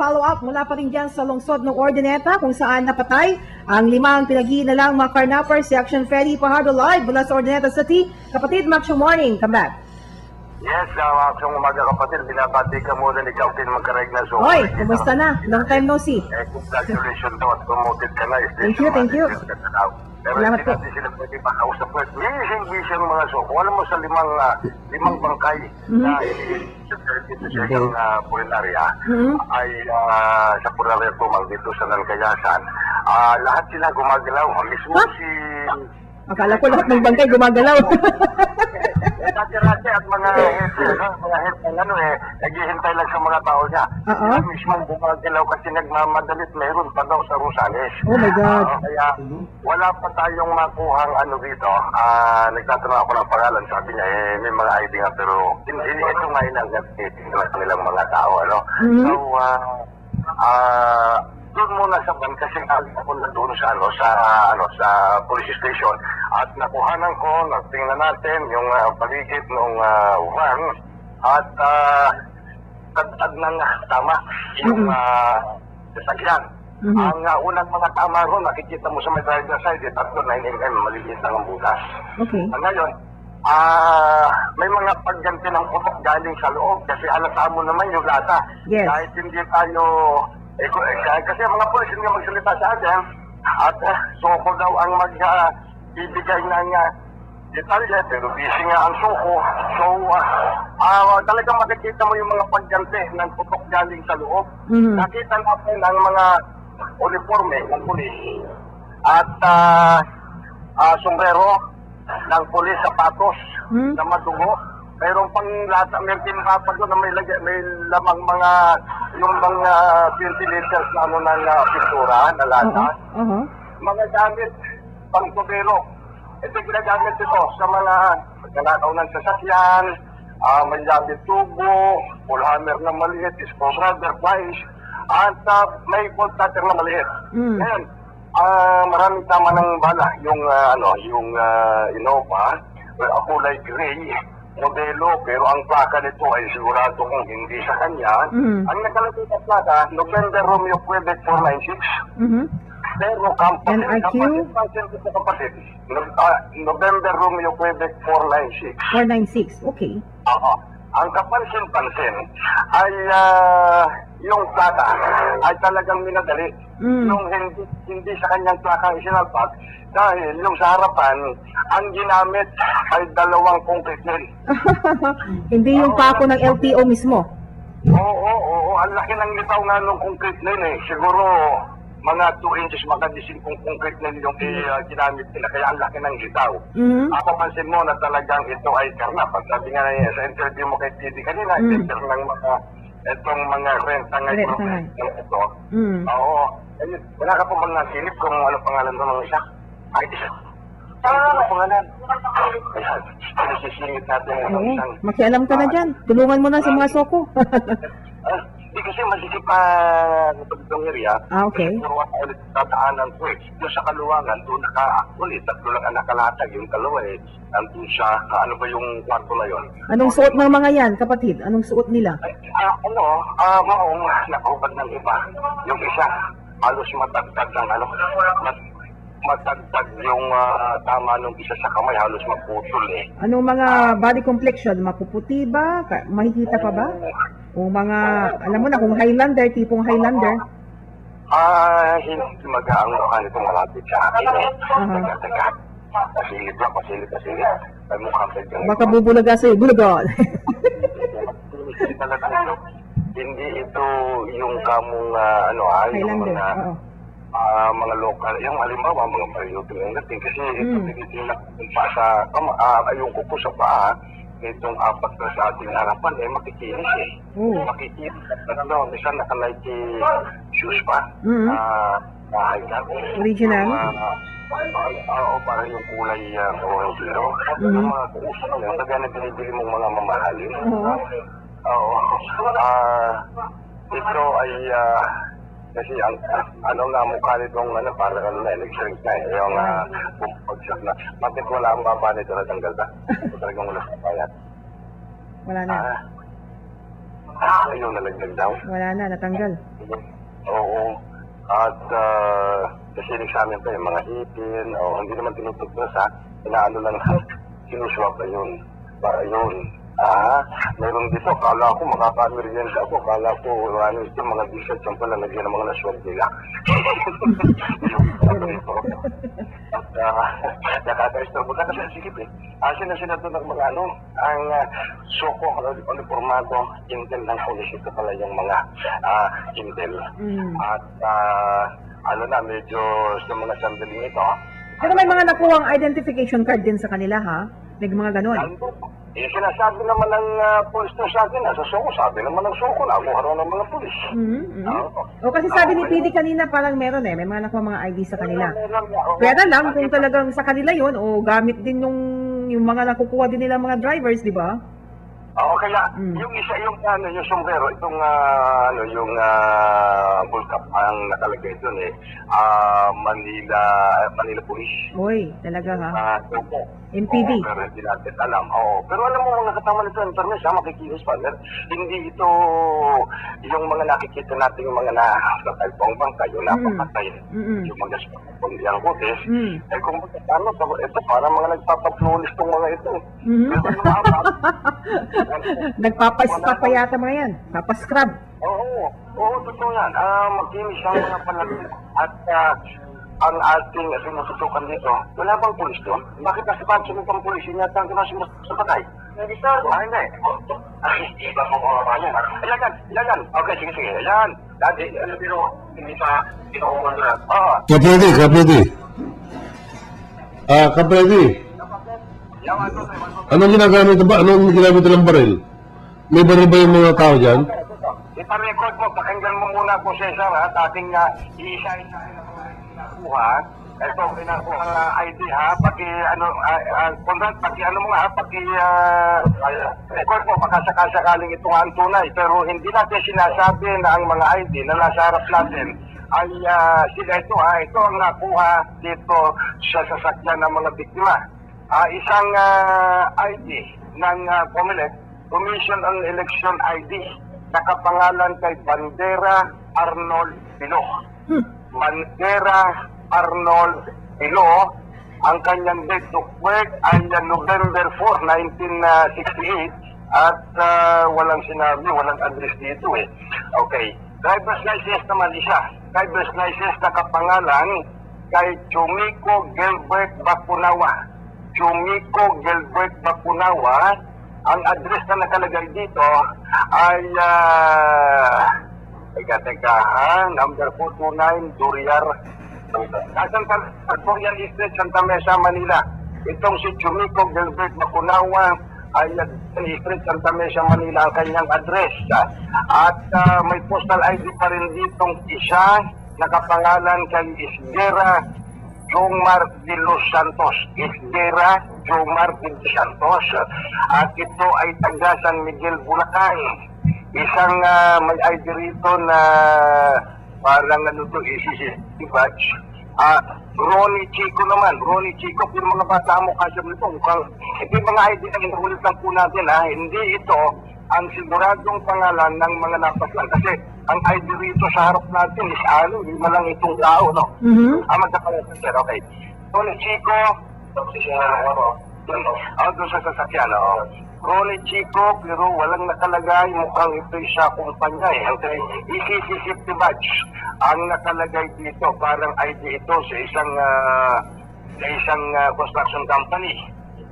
follow-up mula pa rin dyan sa lungsod ng Ordineta kung saan napatay ang 5 pinag-iinalang mga carnappers si Action Ferry Pajardo live mula sa Ordineta City. Kapatid, Macho Morning, come back. Yes, maksong umaga kapatid, binabati ka muna ni Captain Magkaragna. So, Hoy, kumusta na? Long time no see. Congratulations daw at promoted ka na. Thank you. Pero Salamat hindi po. natin sila pwede makausap ko. Gising mga soko. Alam mo sa limang bangkay na dito sa isang pulinarya ay sa pulinarya tumang dito sa Nangkayasan. Lahat sila gumagalaw. Mismo si... Akala ko lahat ng bangkay gumagalaw. Dati-dati at mga head naghihintay lang sa mga tao niya. Sila mismo gumagalaw kasi nagmamadalit meron pa daw sa Rosales. Oh my God. Kaya wala pa tayong makuhang dito. Nagtatanong ako ng pangalan, sabi niya may mga ID nga pero ito nga inangat nilang mga tao. So, doon muna sa van kasi ako na doon sa police station at nakuhanan ko, tingnan natin yung paligid ng van at tagtag ng tama yung sasakyan. Ang unang mga tama ron, nakikita mo sa may driver side, tatlo 9mm, maliit lang ang butas. Okay. Ngayon, may mga pagganti ng putok galing sa loob kasi halata mo naman yung lata. Yes. Kahit hindi tayo kasi ang mga pulis hindi magsalita sa atin at soko daw ang magbibigay ng detalye pero busy nga ang soko. So talagang makikita mo yung mga pagganti ng putok galing sa loob. Nakita natin ang mga uniforme ng pulis at sombrero ng pulis, sapatos na madugo. Mayroong pang lata, may pinapag doon na may lamang yung mga ventilators na ng pintura, na lata. Mga gamit, pang tubero. Ito ginagamit ito sa mga nagnanakaw ng sasakyan, may gamit tubo, pullhammer na maliit, screwdriver, pliers, at may bolt cutter na maliit. Ngayon, maraming tama ng bala, yung Innova, kulay gray, modelo, pero ang plaka nito ay sigurado kung hindi sa kanya. Ang nakalagay na plaka, November Romeo Quebec 496. Pero NRQ? kapatid, November Romeo Quebec 496. 496, okay. Ang kapansin-pansin ay yung plaka ay talagang minadali. Yung hindi sa kanyang plaka isinalpak dahil yung sa harapan ang ginamit ay 2 concrete nail. Hindi yung pako ng LTO mismo. Oo. Ang laki ng litaw nga ng concrete nail Siguro mga 2 inches makadising kung concrete nail yung ginamit nila. Kaya ang laki ng litaw. Papansin mo na talagang ito ay karna. Pag sabi nga sa interview mo kay TV kanina, ito ng itong mga renta ngayon ito. Oo. Wala ka po bang nasilip kung ano pangalan doon ng isa? Ay, isa. Ano pangalan? Ayan. Nasisingit natin yung isang... Makialam ka na dyan. Tulungan mo na sa mga soko. Hindi kasi masisip itong area. Okay. Puro ako ulit tataanan ko Doon sa Kaluwangan, doon ulit. Tatlo lang ang nakalatag yung dalawa nandun siya, ano ba yung kwarto na yun? Anong suot ng mga yan, kapatid? Anong suot nila? Maong nakahubad ng iba. Yung isa, halos matagtag ng matagtag yung tama nung isa sa kamay, halos maputol Anong mga body complexion? Mapuputi ba? Makikita pa ba? O mga, alam mo na, kung Highlander, tipong Highlander? Hindi magaang mukha nito malapit sa akin Teka. Pasilip. May mukha sa dyan. Baka bubulaga sa'yo. Bulaga. Hindi ito yung kamong Highlander, oo. Mga lokal, yung halimbawa mga pariyoto ng dating kasi ito tinitingnan pa sa yung kuko sa paa itong apat na sa ating harapan makikinis makikinis minsan naka-Nike shoes pa Original? Parang yung kulay orange yung mga kuuso yung taga na binibili mong mga mamahalin ito ay kasi ang mukha nitong parang electric na yung pagsak na bakit wala ang baba nito na tanggal ba? Talagang wala sa bayat. Wala na. Ayun, nalaglag daw. Wala na, natanggal. Oo. At kasi sa amin pa yung mga ipin, hindi naman tinutugtos ha. Inaano lang sinuswap na yun. Yun. Meron dito, kala ko makaka-merienda ako, kala ko ano ito, mga dessert yung pala nagyan ng mga naswap nila. At nakaka-istorbo ka kasi sikip eh. Sinasunod doon ng mga ang soko, uniformado, intel ng police, ito pala yung mga intel. At medyo sa mga sandaling ito. Pero may mga nakuhang identification card din sa kanila, ha? May mga ganon. Sinasabi naman ng pulis to sa akin, sa soko, sabi naman ng soko, nakuha raw ng mga pulis. O kasi sabi ni PD kanina parang meron may mga nakuha mga ID sa kanila. Pwede lang kung talagang sa kanila yon o gamit din yung mga nakukuha din nila mga drivers, di ba? Oo, kaya yung isa, yung sombrero, itong yung bullcap ang nakalagay doon Manila Police. Oy, talaga ha? MPD. Pero hindi natin alam. Pero alam mo mga katama nito, internet, makikinis pa. Hindi ito yung mga nakikita natin, yung mga nakatay pong bangka, yung napapatay, yung mga yung kutis. Kung magkatano, ito para mga nagpapaplulis tong mga ito. Nagpapascrub yata mga yan. Papascrub. Oo, totoo yan. Makinis ang mga panagin. At ang ating sinusutukan dito, wala bang pulis doon? Bakit nasa panso ng pulis? Yata ang kinasimus sa patay. Hindi. Ilagan. Okay, sige. Ayan. Dati, pero hindi pa kinukuman doon. Kapatid. Anong ginagamit ng baril? May baril ba yung mga tao dyan? Ipa-record mo, pakinggan mo muna po, Cesar, at ating iisa-isa na mga nakuha. Ito, pinakuha ng ID ha, Conrad, record mo, baka sakasakaling ito nga ang tunay. Pero hindi natin sinasabi na ang mga ID na nasa harap natin ay sila ito ang nakuha dito sa sasakyan ng mga biktima. Isang ID ng COMELEC, Commission on Election ID, nakapangalan kay Bandera Arnold Pilo. Bandera Arnold Pilo, ang kanyang date of birth ay November 4, 1968 at walang sinabi, walang address dito eh. Okay. Driver's license naman isa. Driver's license nakapangalan kay Chumiko Gilbert Bacunawa. Ang address na nakalagay dito ay number 429 Duriar Street, Santa Mesa, Manila. Itong si Chumiko Gilbert Bacunawa ay Street, Santa Mesa, Manila ang kanyang address. At may postal ID pa rin ditong isa nakapangalan kay Isguera Jomar de los Santos. At ito ay taga San Miguel, Bulacan. Isang may ID rito na parang ECC badge. Ronnie Chico, pero mga bata mo kasi nito, ito yung mga ID na inuulit lang po natin hindi ito ang siguradong pangalan ng mga napaslan. Kasi ang ID rito sa harap natin is hindi lang itong tao, no? Magkakalit, sir, okay. Ronnie Chico, doon sa sasakyan, Ronnie Chico, pero walang nakalagay, mukhang ito'y sa kumpanya Okay, ECC safety badge ang nakalagay dito, parang ID ito sa isang construction company.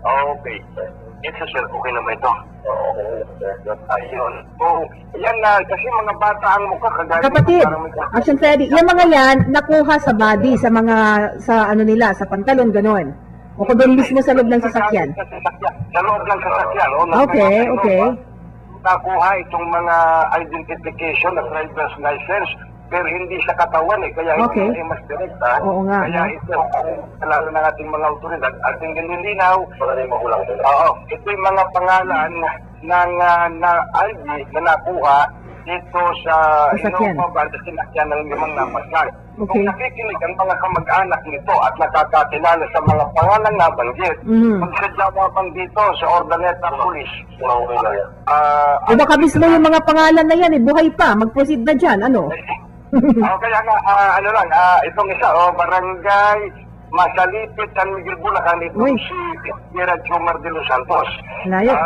Okay. Ito sir, okay na ba ito? Ayun. Yan kasi mga bata ang mukha kagaya. Kapatid, Action Freddy, yung mga yan, nakuha sa body, sa nila, sa pantalon, ganon. O kung doon mismo sa loob ng sasakyan. Sa loob ng sasakyan. Okay. Nakuha itong mga identification na driver's license, pero hindi sa katawan kaya hindi mas direkta. Oo nga. Kaya ito, lalo ng ating mga autoridad, ating ganilinaw. Ito yung mga pangalan ng ID na nakuha dito sa Sasakyan. Innova Van sa sinakyan ng 5 napaslang. Okay. Kung nakikinig ang mga kamag-anak nito at nakakakilala sa mga pangalang nabanggit, magsadyawapan dito sa Ordaneta Police. O baka mismo yung mga pangalan na yan, buhay pa, mag-proceed na dyan, ano? Kaya nga, itong isa, Barangay Masalipit, San Miguel, Bulacan, itong Uy. si Gerard Chumar de los Santos. Layo.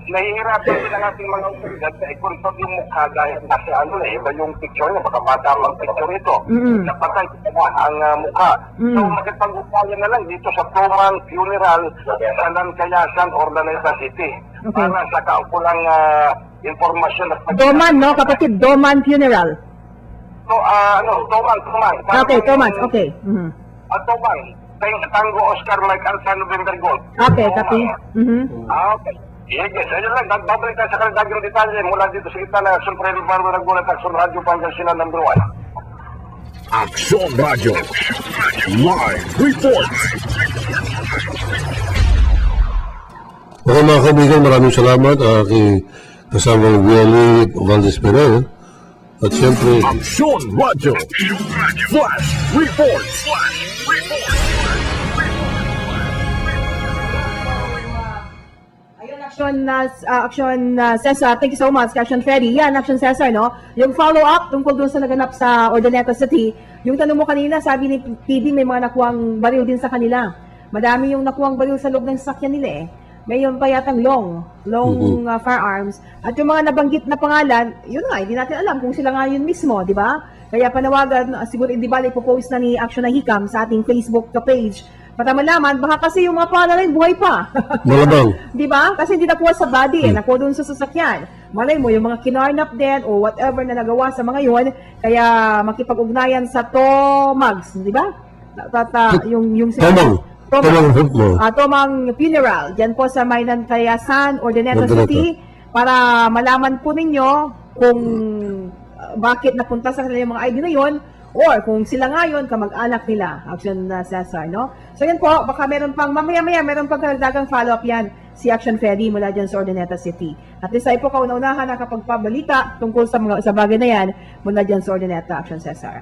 Nahihirapan din ang ating mga otoridad na i-confirm yung mukha dahil nasa iba yung picture niya, baka matamang picture ito. Napatay ang mukha. So, makipag-upayan na lang dito sa Tomang Funeral sa Lancayasan, Ordaneta City. Okay. Para sa kaukulang informasyon at Doman, no? Kapatid, Doman Funeral. So, Tomang. Okay, Thomas, okay. Tomang. Tango Oscar Mike Alsa November Gold. Okay, copy. Okay. Yes, ayun lang. Babalik tayo sa kaladagang detalye mula dito sa kita na Action Prairie Barber Nagulat Action Radio Pangasinan number 1. Action Radio Live Report. Okay mga kaibigan, maraming salamat kay kasamang Violi Valdez Perez. At siyempre, Action Radio Flash Report. Action Cesar, thank you so much, Action Freddy. Yan, Action Cesar, no? Yung follow-up tungkol dun sa naganap sa Ordaneta City, yung tanong mo kanina, sabi ni PD, may mga nakuwang baril din sa kanila. Madami yung nakuwang baril sa loob ng sasakyan nila eh. Mayroon pa yatang long firearms. At yung mga nabanggit na pangalan, yun nga, hindi natin alam kung sila nga yun mismo, di ba? Kaya panawagan, siguro hindi ba ipopost na ni Action na Hikam sa ating Facebook page para malaman, baka kasi yung mga pangalan ay buhay pa. malabang. Di ba? Kasi hindi nakuha sa body, nakuha doon sa sasakyan. Malay mo, yung mga kinarnap din o whatever na nagawa sa mga yun, kaya makipag-ugnayan sa Tomags, di ba? Yung Tomang mo. Tomang Funeral, dyan po sa Mainan Tayasan, Ordaneta City, para malaman po ninyo kung bakit napunta sa kanila yung mga ID na yun, or kung sila ngayon, kamag-anak nila, Action Cesar, no? So yan po, baka meron pang, mamaya-maya, meron pang karagdagang follow-up yan, si Action Ferry mula dyan sa Ordaneta City. At least ay po kauna-unahan nakapagpabalita tungkol sa bagay na yan, mula dyan sa Ordaneta, Action Cesar.